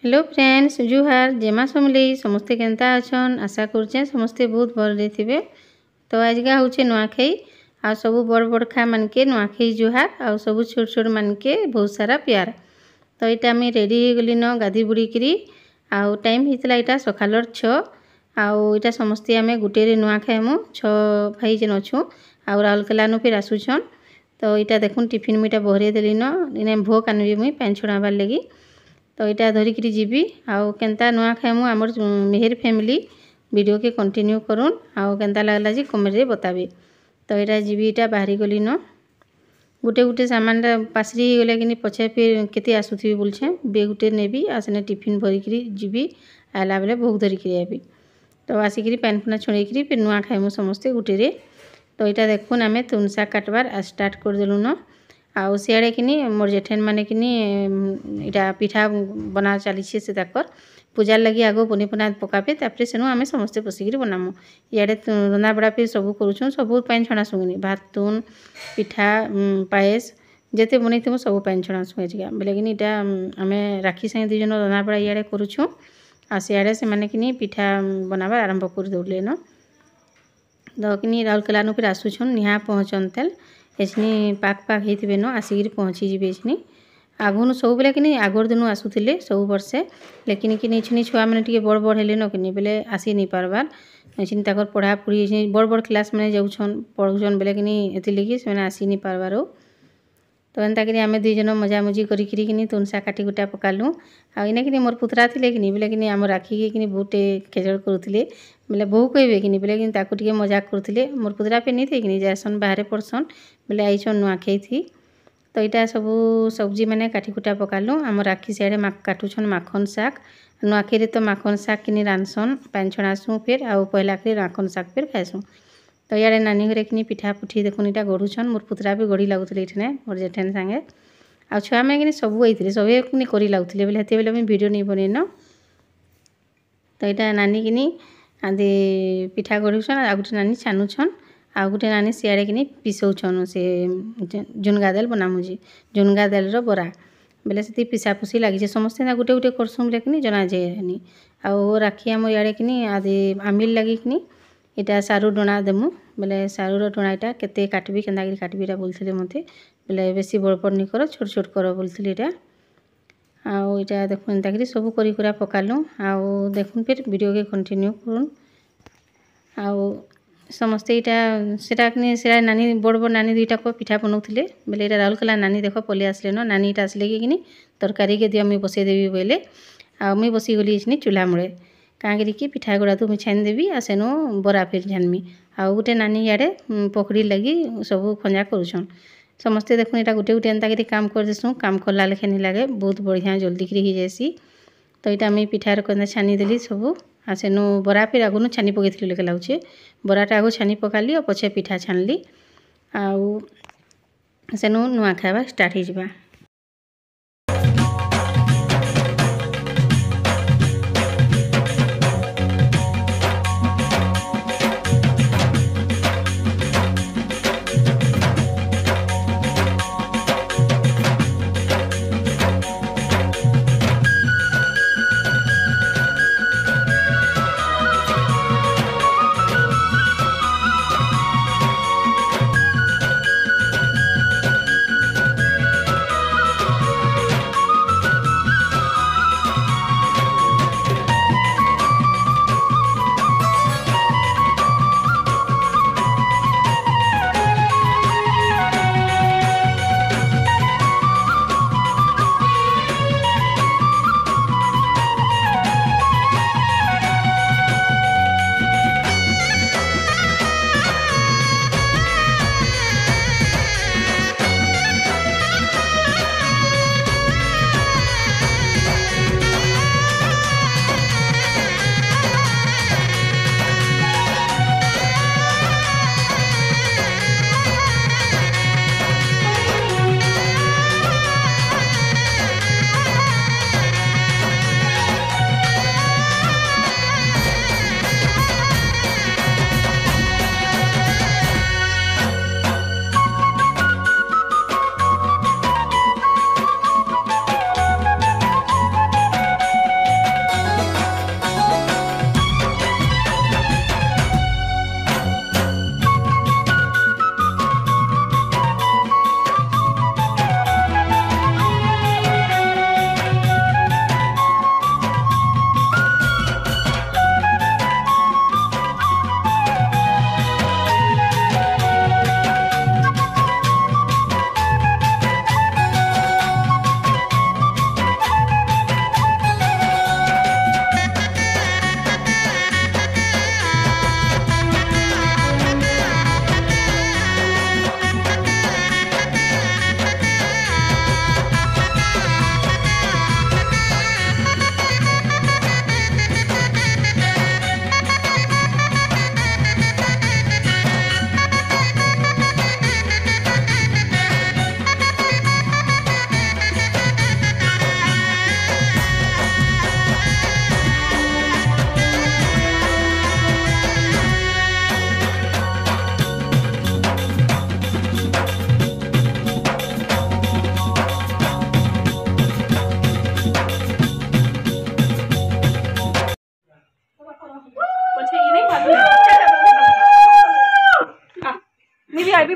Hello friends जुहार जेमा समली समस्ते Kenta अछन आशा करछे समस्ते बहुत भल थे। तो आजका हूँ नुआखाई आ सबू बड़ बड़ खा मन के नुआखाई जुहार आ सबू छोट छोट मन के बहुत सारा प्यार। तो यहाँ आम रेडी हो गली न गाधी बुड़ी करी आउ टाइम होता यहाँ सकाल 6 आउ समस्ते आम गुटे नुआ खाइमु 6 भाई जेन अच्छू आउ राउरकेला फिर आसुछन। तो यहाँ देखुन टिफिन मुझे बहरे देली न भोग आनबी मुई पैन छड़ाबार लगी। तो यहाँ धरिकी जीवी आउ केन्ता नुआ खाइमु आमर मेहर फैमिली वीडियो के कंटिन्यू करूँ आउ केन्ता लगला जी कमेंट रे बताबे। तो यहाँ जीवी यहाँ बाहरी गली न गुटे गुटे सामान पासरी गले कि पछे फिर केते आसुथी बोलछे बे गुटे नेबी आसने टिफिन भरिकी जीवी आला बेले भोग धरिकी आबी। तो आसिकी पैन फुना छुड़ेकी फिर नुआ खाइमु समस्ते गुटे रे। तो यहाँ देखुन आम तुन शाग काटबार स्टार्ट करदेलु न आउ सियाड़े कि मोर जेठेन माने कि इटा पिठा बना चली से पूजार लगी आगो बनी पुना पकाबे तापर सेनु आम समस्ते बसिकी बनामु। इे रंधा बड़ा फिर सबू करूँ सबू पैन छणा सुनी भात तुन पिठा पायस जिते बनई थे सब पैन छणा सुगा बोले कि आम राखी संगे दुई जन रंधा बड़ा इे करूँ आ सियाड़े से मैंने कि पिठा बनाबार आरंभ कर दौड़े न। तो कि राउरकेला फिर आसुछन निहा पहुँचन तेल एछनी पाक पाक होते न आसिकी पहुँची जी एछनी आगुन सब बेले कि आगर दिन आसुले सब वर्षे लेकिन कि छुआ मैंने टे बड़ बड़ हेले न कि बोले आसी नहीं पार्बार एछनी तक पढ़ापढ़ी बड़ बड़ क्लास मैंने जाऊन पढ़ुन बोले कि लगी से आसी नहीं पार्बार। तो एंता कि आम दुई जन मजामजी करी तुन शाग काटी कुटा पकालु आने कि मोर पुतरा थे कि बोले कि आम राखी कि बहुटे खेजड़ करुले बोले बहु कहे कि बोले कि मजाक करुले मोर पुतरा पे नहीं थे कि जासन बाहर पढ़सन बोले आईछन नुआखाई थी। तो यहाँ सबू सब्जी मैंने काटी कुटा पकालु आम राखी सियाड़े काटुछन माखन शाग नुआखाई तो माखन शाग कि रांधसन पैन छड़ासु फिर आउ पहला कर माखन शाग फिर खाएसु। तो इे नानी घरे कि पिठा पुठी देखुन यहाँ गढ़ुछन मोर पुतरा भी गढ़ी लगुले ये मोर जेठेन सांगे आ छुआ मैंने कि सब आई सबे कि करी लगुले बोले हेते बेले मुझे वीडियो नहीं बनईन। तो यहाँ नानी कि आदि पिठा गढ़ुछन आ गोटे नानी छानुछन आ गोटे नानी सियाड़े कि पिसौछन से झुनगा दाल बनामुझी झुनगा दाल बरा बोले से पिसापुसी लगी समस्ते गोटे गोटे करसुँ बोले कि जना जाए आउ राखी आम इे कि आदि आमिल लगी कि इटा सारू डोना देमु बोले सारूर डोना यहाँ केते काटबी केन्ता काटबी बोलते मत बोले बेसी बड़ बड़ नहीं कर छोट छोट कर बोलते यहाँ आउ यहाँ देखुन एंता सब करा पकालु आउ देखुन फिर वीडियो के कंटिन्यू करूँ आउ समस्ते यहाँ से नानी बड़ बड़ नानी दुईटा को पिठा बनाऊे बोले यहाँ राउरकेला नानी देख पलि आसले न नानी यहाँ आसले कि तरकारी के दिया मुझे बसईदेवी बोले आ मुई बसीगली चूल्हा मूले कहाँ करी पिठा गुड़ा तो मुझे छानीदेवी आ सेनु बरा फिर छानमी आउ गोटे नानी इे पकड़ी लगी सब खंजा करुछन समस्ते देखुन यहाँ गोटे गोटे एंता काम कर देसुँ काम कला लेखे नहीं लगे बहुत बढ़िया जल्दी हो जाएसी। तो यहाँ मुझे पिठार कहना छानीदेली सब आ सेनु बरा फिर आगुन छानी पकई लेके लागे बराटा आगु छानी पकाली और पछे पिठा छानली आउ सेनु नुआ खावा स्टार्ट हो जावा।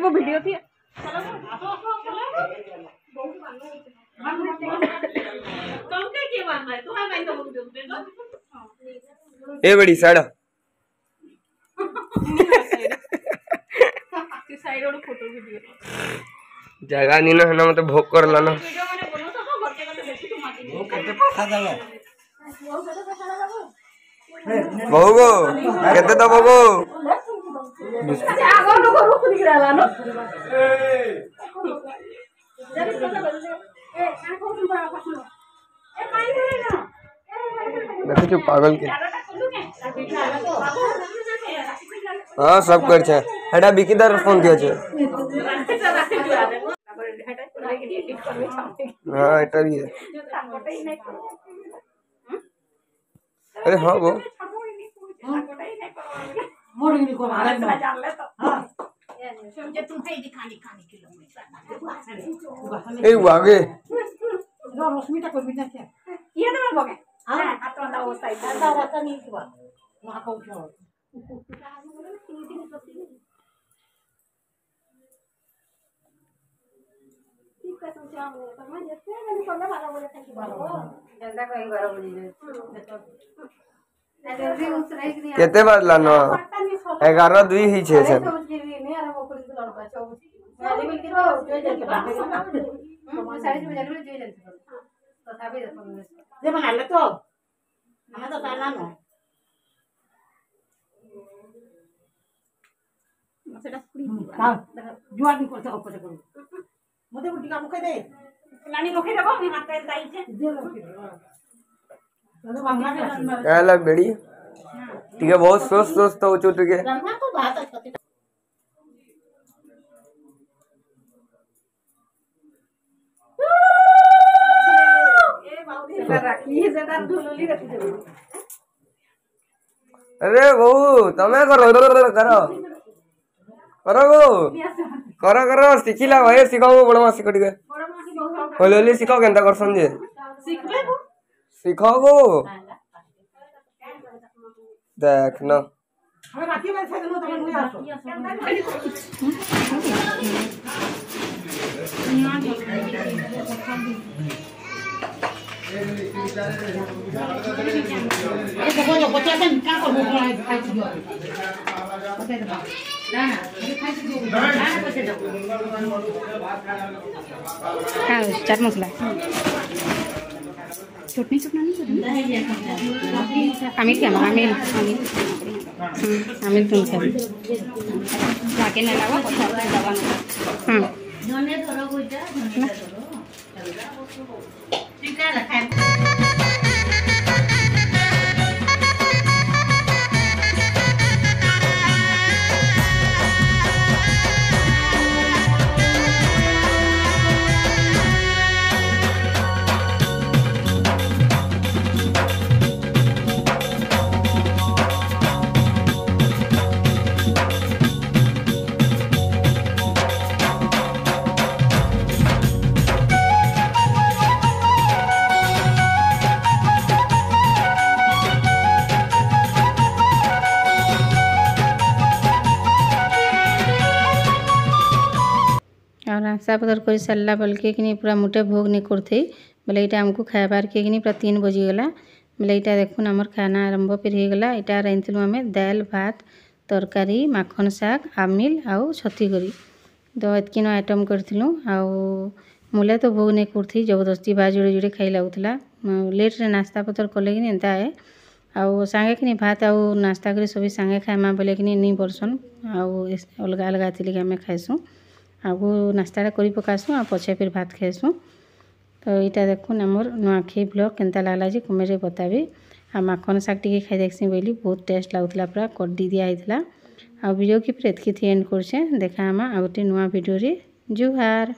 वो वीडियो थी ए बड़ी साइड फोटो वीडियो जगह नहीं ना है ना मतलब भोग कर लाना बहू गो केते दबो गो देखो जो पागल के हाँ सब कर छे हेडा बिकीदार फोन दियो छे हाँ एटा भी है अरे हाँ वो ए वो आगे रश्मिटा करबी ना क्या ये तो मैं बगे हां आता वो साइड आता नहीं की बात वहां को केते बाजला न 11:02 ही छे छन जे बनाले तो हमें तो ताला न सेटा पुरी जुआ भी करते ऊपर करो मते बुटी का मुखे दे लानी मुखे देबो मी हाथ पे दाई छे दे लो तो क्या लग बेड़ी ठीक है बहुत सोच सोच तो उचू ठीक है रंगा तो बात है अरे बहू तमे करो करो करो गो करो करो सिखिला भाई सिखाओ बड़ मासी कटी गए होले सिखाओ केनता करसन जे सिखाओ गो देख ना हमें राखी में से लो तमे हुई आसो ये देखो जो बच्चा से क्या कर भूख रहा है खाई दियो बता दे ना ये खाई दियो ना बच्चे दो हाँ चाट मसला चटनी चटना नहीं आमिल क्या आमिल आमिल आमिल तुम खाओ जाके ना लावा पछाड़ दबा ना जोने धरो गोइटा जोने धरो ठीक है रखा और नास्ता पतर कर सारा बेलके कि पूरा मुठे भोग नहीं करते बोले यहाँ आमको खाबार के पूरा 3 बजीगला बोले यहाँ देखुन आमर खाना आरंभ फिर होगला यहाँ रांधलु आम दाल भात तरकारी माखन शाग आमिल आउ छतीगरी तो एतकिन आइटम करूँ मुले तो भोग नहीं करती जबरदस्ती बा जोड़े जोड़े खाई लगुला लेट्रे नास्ता पतर कले कि एंता है आउ सांगे कि भात आउ नास्ता कर सब सांगे खाइमा बोले कि नहीं बोलसन आउ अलग अलग थी आम खाइसुँ आगु नास्ता करी पकासुँ आ पछे फिर भात खाइसुँ तो यहाँ देखुन आमर नुआखाई ब्लॉग केनता लागला जे कमेंट रे बताबे आ माखन शाग टिके खाई देखसी बोली बहुत टेस्ट लागुला पूरा कड्डी दिया होता आ वीडियो की फिर एतकी एंड करछे देखा आमा आ गोटे नुआ वीडियो रे जुहार।